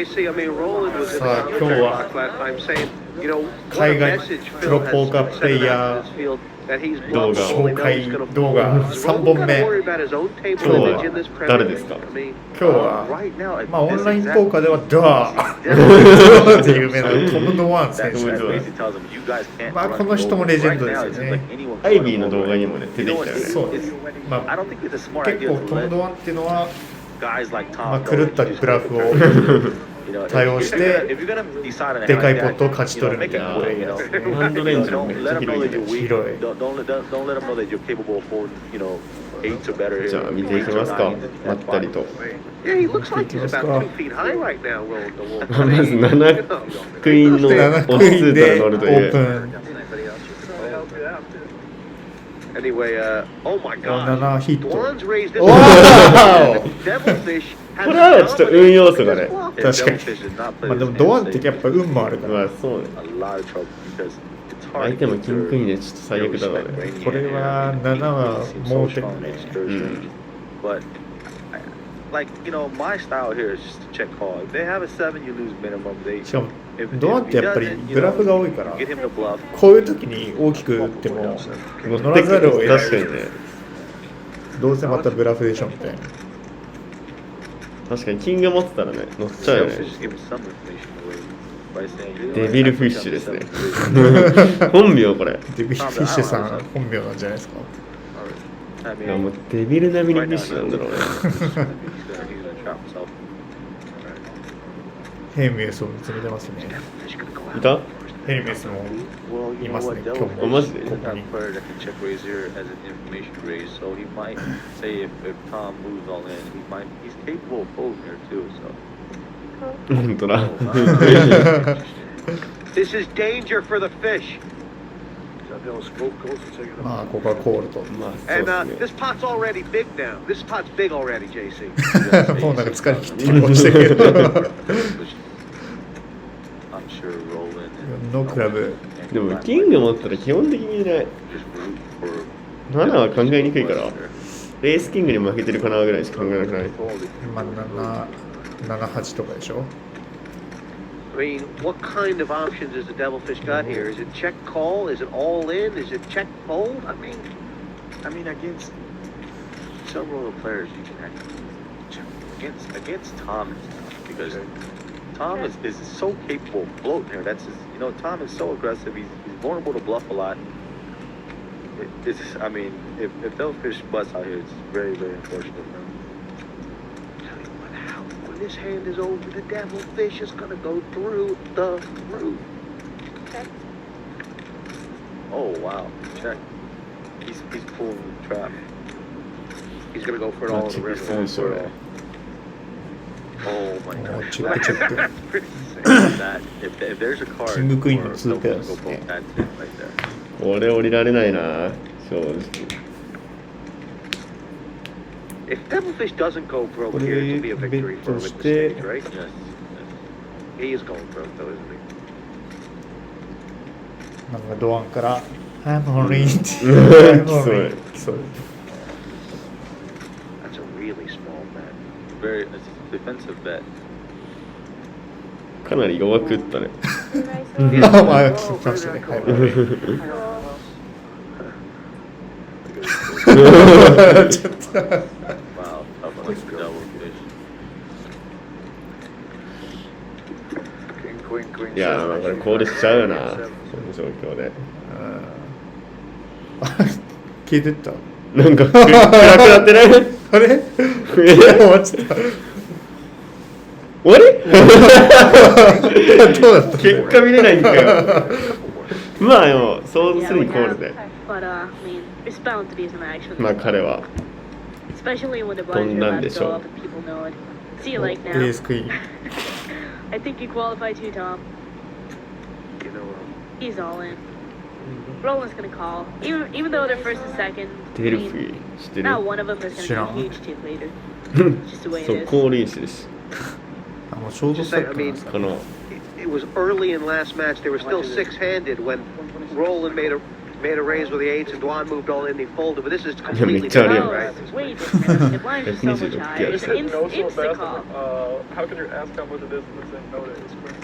さあ今日は海外プロポーカープレイヤー動画紹介動画3本目。今日は誰ですか？今日はまあオンラインポーカーではドワーって有名なトム・ドワン選手ですね。まあこの人もレジェンドですよね。アイビーの動画にもね出てきたよね。そうです。まあ結構トム・ドワンっていうのはまあ狂ったグラフを対応してでかいポットを勝ち取るみたいなプレイヤーですね。ハンドレンジもめっちゃ広いね。広い。じゃあ見ていきますか。まったりと。まず7クイーンのオス数から乗るという。7ヒット。これはちょっと運要素がね。確かに。まあでもドワンってやっぱ運もあるから。まあそうね。相手もキングクイーンでちょっと最悪だろうね。これは7は盲点ね。しかもドワンってやっぱりグラフが多いからこういう時に大きく打っても乗らざるを得ない。確かにね。どうせまたブラフでしょみたいな。確かにキング持ってたらね乗っちゃうよね。デビルフィッシュですね。本名これ。デビルフィッシュさん本名なんじゃないですか。いやもうデビル並みにフィッシュなんだろうね。ヘルメスを見つめてますね。いた？ヘルメスもいますね。今日も。マジで？ここに。本当だ。まあここはコールと。まあそうですね。もうなんか疲れ切ってる顔してるけど。のクラブ。でもキング持ったら基本的にね7は考えにくいからレースキングに負けてるかなぐらいしか考えなくない。まあ7、8とかでしょ。I mean, what kind of options has the Devilfish got here? Is it check call? Is it all in? Is it check fold? I mean, against some royal players, you can actually against Tom and stuff because Tom is so capable of floating here. That's his, Tom is so aggressive. He's vulnerable to bluff a lot. I mean, if Devilfish busts out here, it's very, very unfortunate for him. This hand is over, the Devilfish is gonna go through the roof. Okay. Oh wow, check. He's pulling the trap. He's gonna go for it all in the river. Oh my god. If there's a card, キングクイーンの2ペアですね。これ降りられないな正直。If Devilfish doesn't go broke here, it will be a victory for him at the stage, right? Yes. He is going broke, though, isn't he? なんかドアンからI'm only in. I'm only in. That's a really small bet. Very defensive bet. かなり弱く打ったね。あ、まあ聞きましたね。はい。ちょっと。いやー、これコールしちゃうよな、この状況で。消えてった。なんか暗くなってない？あれ？終わっちゃった。終わり？どうだった？結果見れないんかよ。まあでも想像するにコールで。まあ彼は飛んだんでしょう。エースクイーン。I think you qualify too, Tom. He's all in. Roland's gonna call, even though they're first and second. Not one of them is gonna be a huge tip later. Just the way it is. そう、コールインしてるし。もうショートサイクルですか。It was early in last match. They were still six-handed when Roland made a made a raise with the eights, and Dwan moved all in. He folded, but this is Yeah, completely me too, different, yeah. right? It's way different. The blinds are so much higher. It's instant call. How can you ask how much it is and then know that it's quick?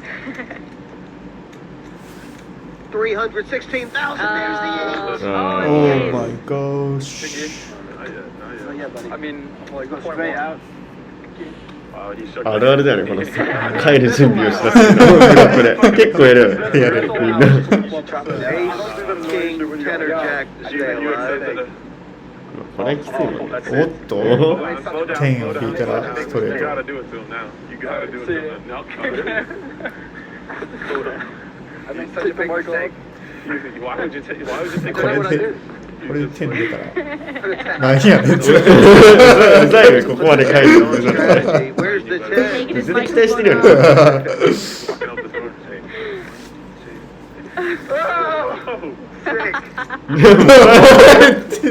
316,000. There's the eight. Oh yes. my gosh. I mean, like, straight out. あるあるだよね、このさ帰る準備をした時のグループで結構やるよね。やるみんな。 Ace, king, tenor, jack to stay alive. これきついもんね。おっと10を引いたらストレート。 I made such a big mistake. Why would you take? Why would you take? これで10出たら何やねん。うざいよ、ここまで帰る。 Strategy. Where's the 10? 全然期待してるよね。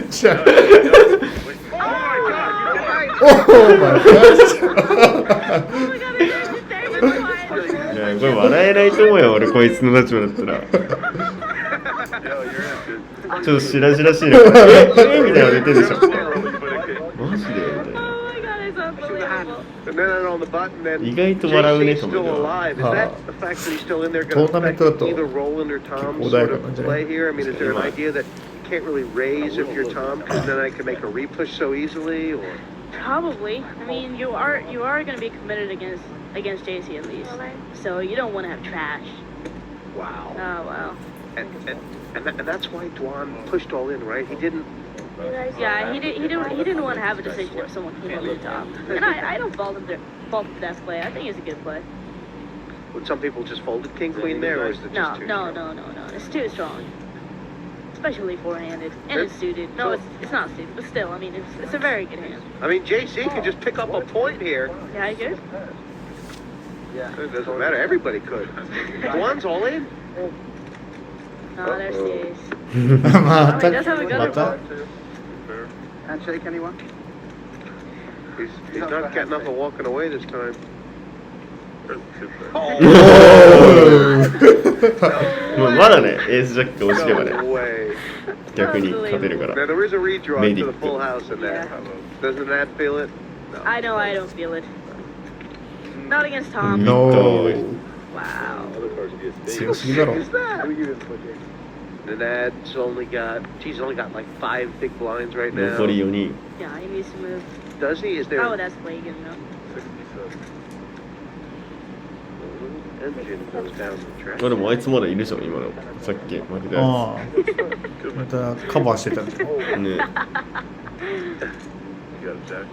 じゃあおおまOh my god, it's just terrible. いやこれ笑えないと思うよ、俺こいつの立場だったら。ちょっとしらしらしいな。みたいなの出てるでしょ。マジでみたいな。 Oh my god, it's unbelievable. And then on the button, then 意外と笑うね JC's と思う still よ。 alive. Is that the fact that he's still in there ト going ーナ to メントだ affect と either Roland or Tom's 結構穏や sort かなん of じゃない play here? I mean, is there an idea that you can't really raise if you're Tom because then I can make a repush so easily? Or Probably. I mean, you are going to be committed against JC at least. So you don't want to have trash. wow. Oh wow. And that's why Dwan pushed all in, right? He didn't. Yeah, he didn't want to have a decision if someone came over the top. And I don't fault that play. I think it's a good play. Would some people just folded king queen there, or is it just No, too strong? no. It's too strong. Especially four-handed. And it's suited. No, it's not suited, but still, I mean, it's a very good hand. I mean, JC could just pick up a point here. Yeah, I could. It doesn't matter. Everybody could. Dwan's all in. No, they're serious. また He does have a ま good た Handshake, anyone? He's not getting up and walking away this time. もうまだね、エースジャック落ちれば No ね、 way. 逆に勝てるから。 Now there is a redraw Made to the it. full house in there. Yeah. Doesn't that feel it? No. I know I don't feel it. Not against Tom. No Wow. 強すぎだろ。 And Nad's only got like 5 big blinds right now. 残り4人。 Yeah, he needs to move. Does he? Is there Oh, that's Wagon, no. engine goes down the track? まあでもあいつまだいるじゃん、今の。さっき負けたやああまたカバーしてたんだ。つ。ね。 You got a jack.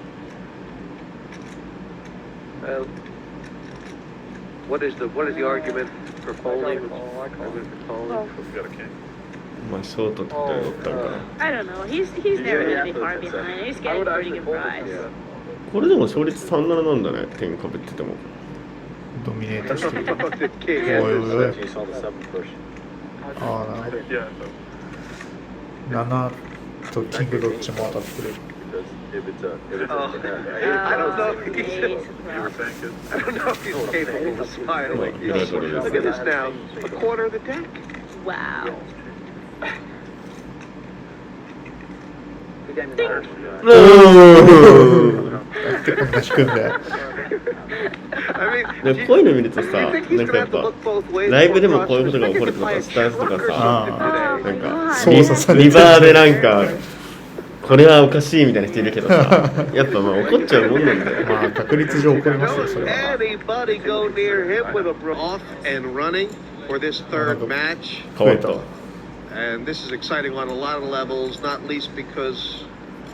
What is the argument for folding? I call. Argument for folding? Well, You got a king. まあショートって言ったら乗ったのかな。 I don't know. He's never going to be far behind. He's getting pretty good prize. これでも勝率37なんだね、点かぶってても。ドミネーターしてる。 The king has おいおい his, おい You saw the 7 push. ああなるほ Yeah, ど。7とキングどっちも当たってる。 because if it's Oh, I don't know if he's, you were saying, kid. I don't know if he's capable of smiling. Well, you're not gonna Look at this now. A quarter of the deck. Wow. なんでこんな引くんだよ。 I mean, でもこういうの見るとさ、 do you think he's なんかや gonna っ have to ぱ look both ways? ライブでもこういうことが起こるとか、スタンスとかさ、あなんか操作されてるリバーでなんかこれはおかしいみたいな人いるけどさ、やっぱまあ怒っちゃうもんなんだよ。まあ確率上起こりますよ Don't それは。 anybody go near him with a off and running for this third match. 変わった。 And this is exciting on a lot of levels, not least because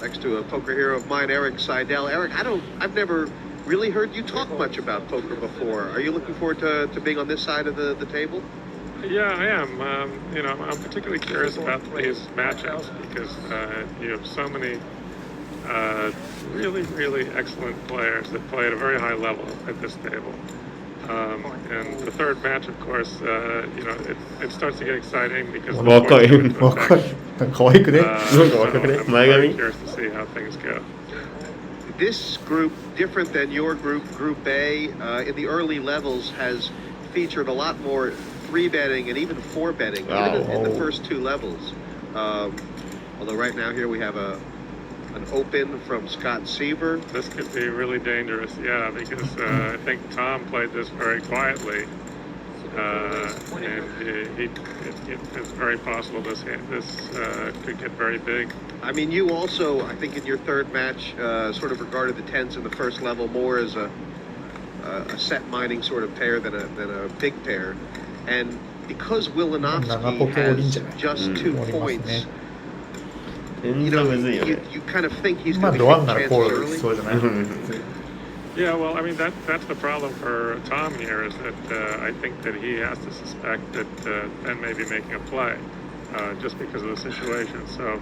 next to a poker hero of mine, Eric Seidel. Eric, I've never really heard you talk much about poker before. Are you looking forward to being on this side of the table? Yeah, I am. I'm particularly curious about these matchups because you have so many really excellent players that play at a very high level at this table. And the third match, of course, it starts to get exciting because of the Wakai. points you put 若い。なんか可愛くね。 なんか若くね I'm 前 very 髪 curious to see how things go. This group, different than your group, Group A, in the early levels has featured a lot more 3-betting and even 4-betting, Wow. even in the first 2 levels. Although right now here we have an open from Scott Seaver. This could be really dangerous, yeah, because I think Tom played this very quietly, and it's very possible this could get very big. I mean, you also, I think in your third match, sort of regarded the tens in the first level more as a set mining sort of pair than a big pair, and because Wilanowski has just 2 points, you know, you kind of think he's going to be taking chances early. Yeah, well, I mean, that's the problem for Tom here, is that I think that he has to suspect that Ben may be making a play just because of the situation. So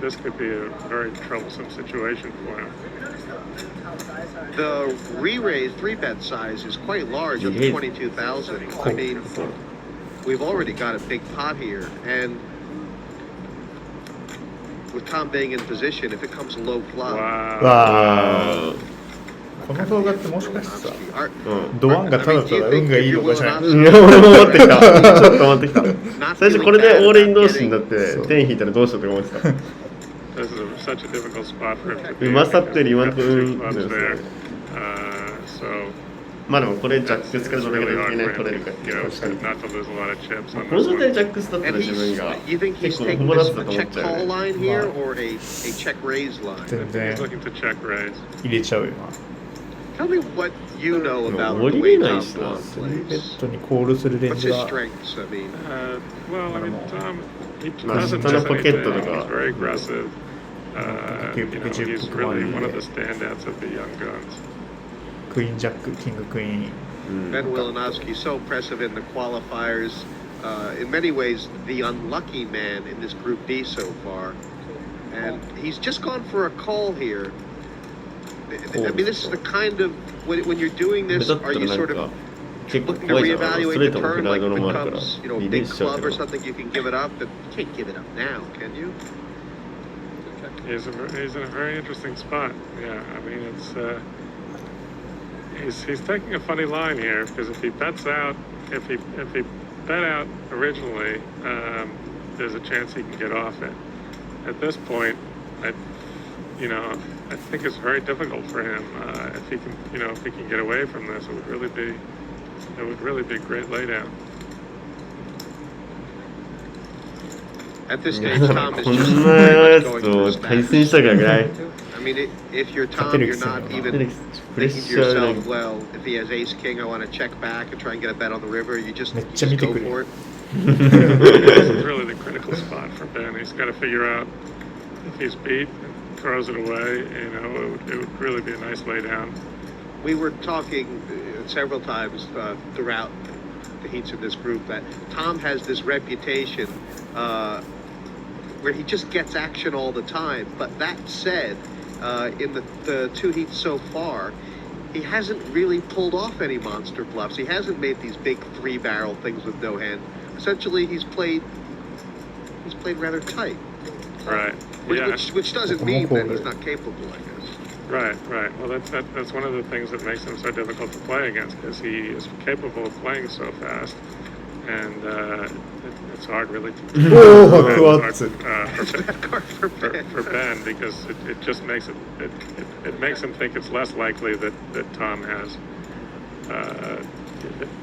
this could be a very troublesome situation for him. The re-raise 3-bet size is quite large of 22,000. I mean, we've already got a big pot here, and with Tom being in position, if it comes low flop. Wow. この動画ってもしかしてさ、ドワンがただただ運がいいのかじゃない？いや、俺も思ってきた。ちょっと待ってきた。最初これでオールイン同士になって点引いたらどうしようと思ってた。うまさってる今のところまあでもこれジャックスからどれぐらい取れるかっていう確かに。この状態でジャックスだったら自分が結構友達だと思っちゃうよね。全然入れちゃうよな。Tell me what you know about the way Tom Dwan ベッ plays. ドにコールするレン What's ジ his は strengths? I mean, Well, I mean, Tom, he Ma doesn't stanno miss pocchetto anything. da He's very aggressive. You know, he's really one of the Yeah. standouts of the young guns. クイーンジャック、キングクイーン。Ben Wilanowski so impressive in the qualifiers. In many ways, the unlucky man in this Group B so far. And he's just gone for a call here. I mean, this is the kind of, when you're doing this, are you sort of looking to reevaluate the turn, like if it comes, you know, big club or something, you can give it up, but you can't give it up now, can you? He's in a very interesting spot. Yeah, I mean, he's taking a funny line here, because if he bets out, if he bet out originally, there's a chance he can get off it. At this point, I think it's very difficult for him. If he can get away from this, it would really be a great laydown. At this stage, Tom is こん just な very や much つ going と for the 対 stack. 戦したくない。 I mean, if you're Tom, you're not even thinking to yourself, well, if he has ace king, I want to check back and try and get a bet on the river. You just go for it. This is really the critical spot for Ben. He's got to figure out if he's beat and throws it away. You know, it would really be a nice laydown. We were talking several times throughout the heats of this group that Tom has this reputation where he just gets action all the time. But that said, in the 2 heats so far, he hasn't really pulled off any monster bluffs. He hasn't made these big 3-barrel things with no hand. Essentially, he's played rather tight. Right. Which doesn't mean that he's not capable, I guess. Right. Well, that's one of the things that makes him so difficult to play against, because he is capable of playing so fast, and it's hard really to for Ben, because it just makes it makes him think it's less likely that Tom has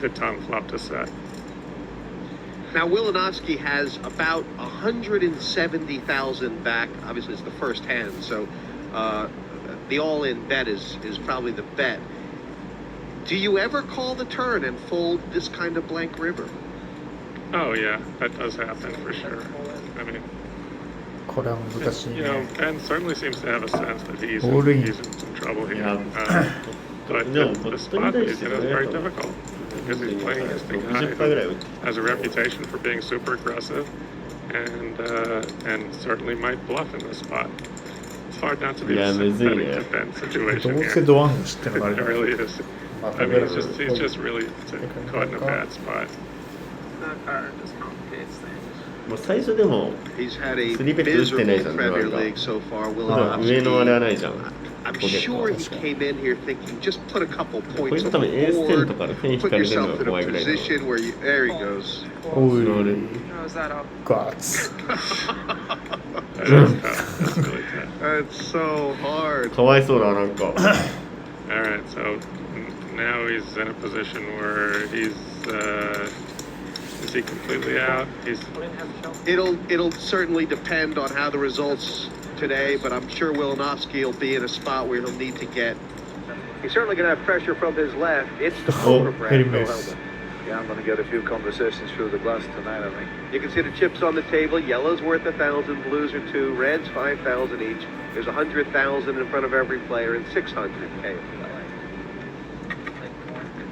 that Tom flopped a set. Now, Wilanowski has about 170,000 back. Obviously, it's the first hand, so the all-in bet is probably the bet. Do you ever call the turn and fold this kind of blank river? Oh yeah, that does happen for sure. I mean, これは難しい you know, ね。 Ben certainly seems to have a sense that he's in some trouble here. Yeah. But the spot that he's in is very difficult, because he's playing against a guy who has a reputation for being super aggressive, and certainly might bluff in this spot. It's hard not to be sympathetic to Ben's ど situation う here. せドワンが知ってるのがあ It るから really is. I mean, he's just really caught in a bad spot. もう最初でも He's had a 3ベット打ってないじゃ miserable ん、 Premier ドワンが。 League so far. 上のあれはないじゃん。I I'm sure he came in here thinking just put a couple こ points れ on 多分 the エース10 board, とかでペン引 put かれるの yourself が in a 怖いぐらいの position where you, there he goes. おい How's that up? ガッツ That is tough. That's really tough. That's so hard. かわいそうだなんか All right, so now he's in a position where he's is he completely out? He's It'll certainly depend on how the results today, but I'm sure Wilanowski will be in a spot where he'll need to get. He's certainly going to have pressure from his left. It's the poker very brand. nice. Yeah, I'm going to get a few conversations through the glass tonight, I think. You can see the chips on the table. Yellow's worth 1,000, blues are 2, reds 5,000 each. There's 100,000 in front of every player and 600K.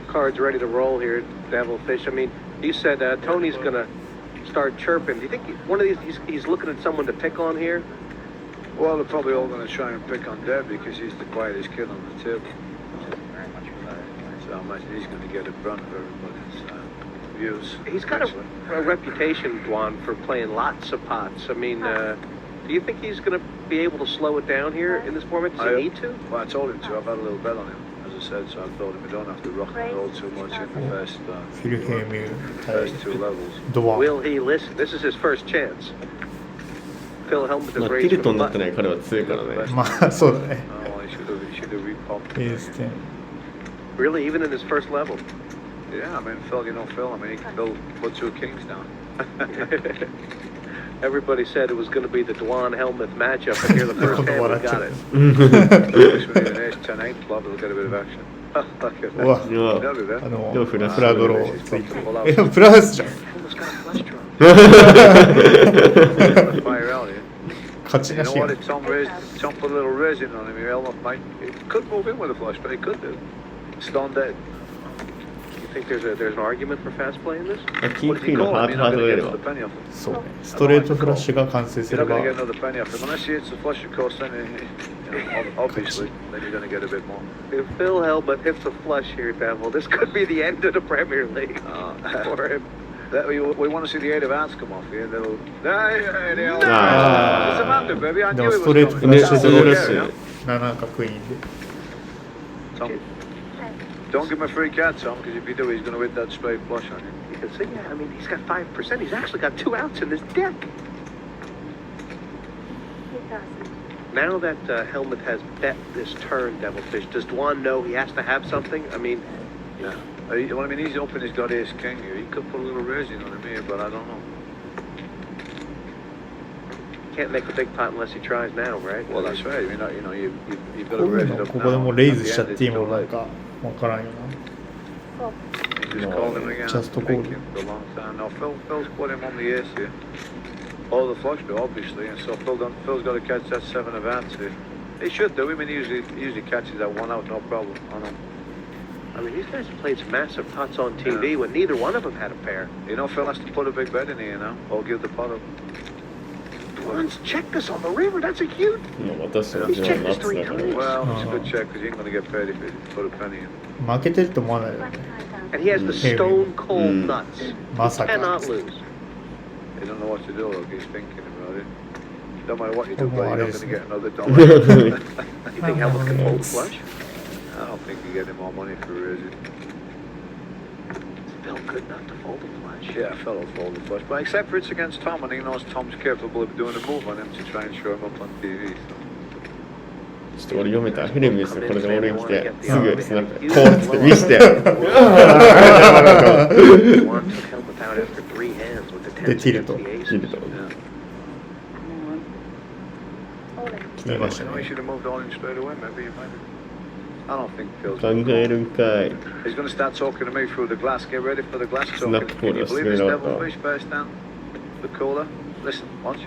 Cards ready to roll here, Devilfish. I mean, you said Tony's going to start chirping. Do you think one of these he's looking at someone to pick on here? Well, they're probably all going to try and pick on Deb because he's the quietest kid on the table. So I imagine he's going to get a brunt of everybody's views. He's got a reputation, Dwan, for playing lots of pots. I mean, do you think he's going to be able to slow it down here in this format? Does he need to? Well, I told him to. I've had a little bet on him, as I said, so I told him we don't have to rock and roll too much in the first フィルヘイム対 two levels. ドワン Will he listen? This is his first chance. Phil Helmut ま is あティ raised ルト from に the なってない button. 彼は強いからねまあそうだね Oh, he should have repopped. エース10 Really, even in his first level? Yeah, I mean, Phil, you know Phil. I mean, he can put 2 kings down. Everybody said it was going to be the Dwan Helmut matchup, and here the first hand we got it. Wish we need an ace 10-8 club. We'll get a bit of action. Look at うわ that. うわ That'll do that. あのでもフラフラドローついて Pull out. えプラスじゃん Helmut's got a flush draw. Fire out here. 勝ち You な know しや what? ん If Tom put a little raising on him, he might. He could move in with a flush, but he could do. Stone dead. You think there's an argument for fast play in this? キン What グ if イー you ンの call ハ him? ー You're ド not ハード going が to やれ get ば another penny off him. そうねストレートフラッシュが完成す You're れ not going ば to get another penny off him unless he hits the flush, of course. Then, obviously, then you're going to get a bit more. If Phil Helmut hits a flush here, Devil, this could be the end of the Premier League for him. We want to see the 8 of hearts come off here. That'll. Ah. It's a matter, baby. I で knew も it ストレー was トフ coming. ラッシュでねストレートフラッシュ7かクイーンで Tom, don't give him a free card, Tom, because if you do, he's going to hit that straight flush on you. You can see, I mean, he's got 5%. He's actually got 2 outs in this deck. Now that Helmut has bet this turn, Devilfish, does Dwan know he has to have something? I mean, Yeah. Well, I mean, he's up and he's got ace king here. He could put a little raising on him here, but I don't know. can't make a big pot unless he tries now, right? Well, that's right. I mean, you've got こ to ういう raise it の up ここで now. もレイズ At しちゃ the っていい end, も it's なん too かわからんよな late. He just called him again. Just to call Thinking him. for a long time. Now, Phil's put him on the ace here. Oh, the flush draw, obviously, and so Phil's got to catch that 7 of hearts here. He should do. I mean, he usually catches that 1 out, no problem. I mean, these guys have played some massive pots on TV when neither one of them had a pair. You know, Phil has to put a big bet in here now, or give the pot up. Dwan's checked this on the river. That's a huge. もう私は He's ナ checked ッ this ツ 3 だから times. Well, it's a good check because he ain't going to get paid if he put a penny in. 負けてると思わないよね And he has the stone cold nuts. まさか Cannot lose. He don't know what to do, look, he's thinking about it. Don't matter what you do, Oh, but you're not it is. going to get another dollar. You think Helmut can hold flush? I don't think you get him more money for raising. Phil good enough to fold a flush. Yeah, Phil will fold the flush, but except for it's against Tom, and he knows Tom's capable of doing a move on him to try and show him up on TV. So. ちょっと俺読めたフィルムですよこれで俺に来てすぐスナップこうっつって見して Dwan took Helmut out after 3 hands with the 10 でティルト against the aces. 切ると Yeah. 決めました You know, he ね should have moved all in straight away. Maybe he might have. I don't think Phil's 考えるんかい He's going to start talking to me through the glass. Get ready for the glass talking. Snap Can you cooler, believe this straight up, devilfish first down? The cooler. Listen, watch.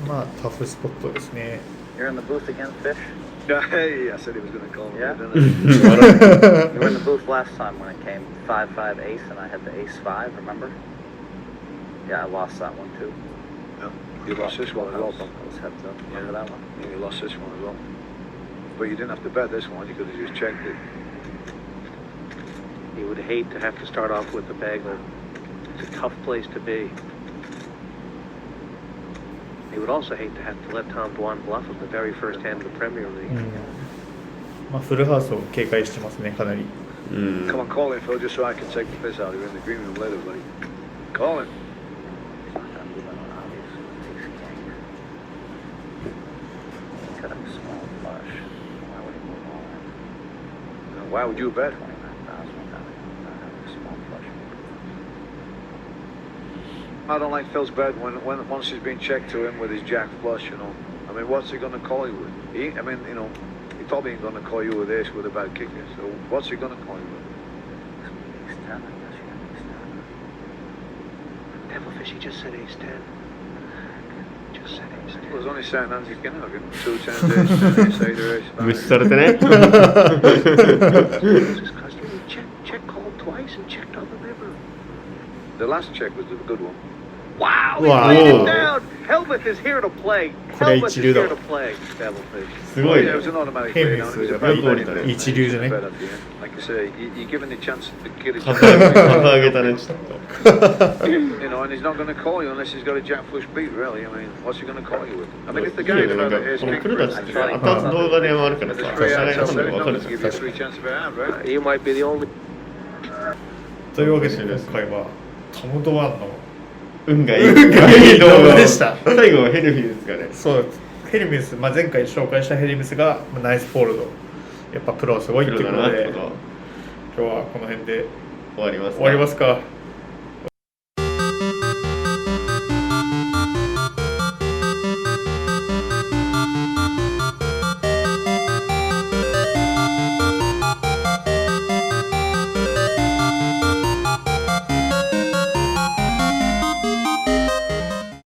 まあタフスポットですね You're in the booth again, Fish? Hey, I said he was going to call me. Yeah? Didn't I? You were in the booth last time when it came 5-5 ace and I had the ace 5, remember? Yeah, I lost that one too. Yeah. You lost this one as well. That was heads up. Remember that one? Yeah, you lost this one as well. But you didn't have to bet this one. You could have just checked it. He would hate to have to start off with the bagel. It's a tough place to be. He would also hate to have to let Tom Dwan bluff him the very first hand of the Premier League. うんまあ、フルハウスを警戒してますね、かなり。うん。 Come on, call him, Phil, just so I can take the piss out of you in the green room later, buddy. Call him. He's not gonna move on obvious. Takes king. He's got a small flush. Why would he move all in? Why would you bet? 29,000 without having a small flush. I don't like Phil's bet when once he's been checked to him with his jack flush, you know. I mean, what's he gonna call you with? He probably ain't gonna call you with ace with a bad kicker. So what's he gonna call you with? Ace 10, I guess you have ace 10. Devilfish, he just said ace 10. Just said ace 10. Well, there's only certain hands you can have, you know. 2 10s, ace 10, ace 8 or ace 5. 無視されてね。 This customer check called twice and checked on the river. The last check was the good one. Wow, he Wow. laid it down. Helmuth is here to play. これ Helmuth is 一流だ here to play. Devilfish. すごい Yeah, ね it。was an automatic ヘ play ミ down. ス It was a やっぱ bad り bet at the end. 一流じゃね。 Bet at the end. Like you say, you're giving the chance to get it. 数上げたね、ちょっと。 You know, and he's not going to call you unless he's got a jack flush beat, really. I mean, what's he going to call you with? I mean, if the いいよ guy ね、なんか ace この king プロたちってさ、 at 当たった動画で回るから the さ、 three 社外 hands の set, 分 no, かる to じゃ give ん。 you a 3 chance of a hand, right? You might be the only. というわけで今回はトム・ドワンの運がいい。運がいい動画でした最後はヘルフィーですかね。そうヘリミス、まあ、前回紹介したヘリミスがナイスフォールド、やっぱプロはすごいっていうことで、プロだなってこと。今日はこの辺で終わりますか。終わりますか。